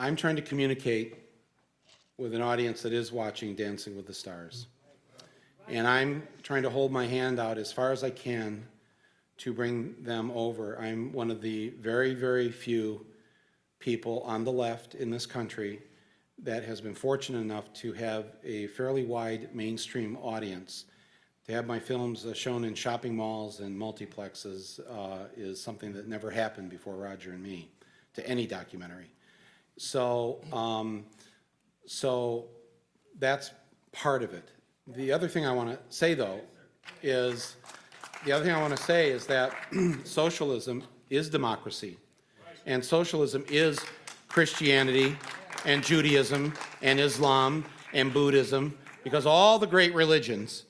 I'm trying to communicate with an audience that is watching Dancing with the Stars. And I'm trying to hold my hand out as far as I can to bring them over. I'm one of the very, very few people on the left in this country that has been fortunate enough to have a fairly wide mainstream audience. To have my films shown in shopping malls and multiplexes is something that never happened before Roger and Me, to any documentary. So, so that's part of it. The other thing I want to say, though, is that socialism is democracy, and socialism is Christianity and Judaism and Islam and Buddhism, because all the great religions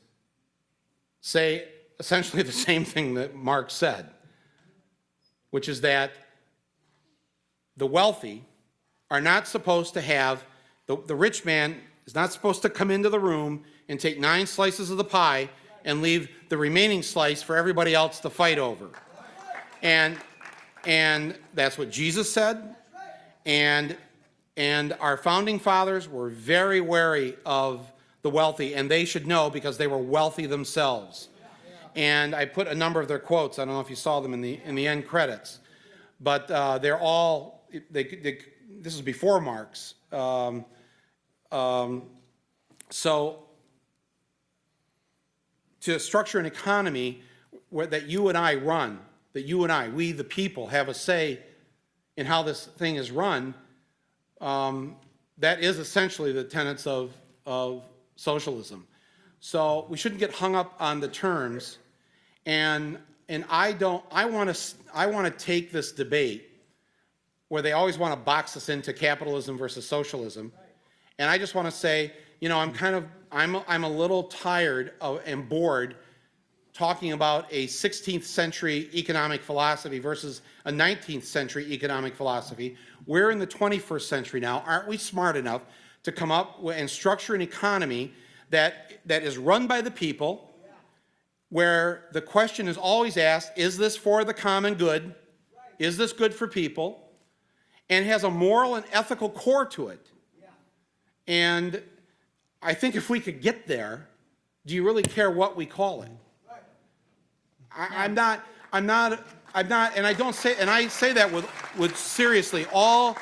say essentially the same thing that Marx said, which is that the wealthy are not supposed to have, the rich man is not supposed to come into the room and take 9 slices of the pie and leave the remaining slice for everybody else to fight over. And that's what Jesus said, and our founding fathers were very wary of the wealthy, and they should know because they were wealthy themselves. And I put a number of their quotes. I don't know if you saw them in the end credits, but they're all. This is before Marx. So to structure an economy that you and I run, that you and I, we the people, have a say in how this thing is run, that is essentially the tenets of socialism. So we shouldn't get hung up on the terms, and I want to take this debate where they always want to box us into capitalism versus socialism, and I just want to say, you know, I'm a little tired and bored talking about a 16th century economic philosophy versus a 19th century economic philosophy. We're in the 21st century now. Aren't we smart enough to come up and structure an economy that is run by the people, where the question is always asked, is this for the common good? Is this good for people? And has a moral and ethical core to it. And I think if we could get there, do you really care what we call it? I'm not, and I don't say, and I say that with seriously all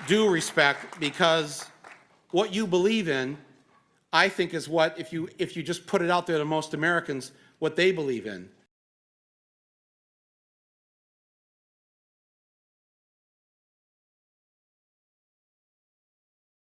due respect, because what you believe in, I think, is what, if you just put it out there to most Americans, what they believe in.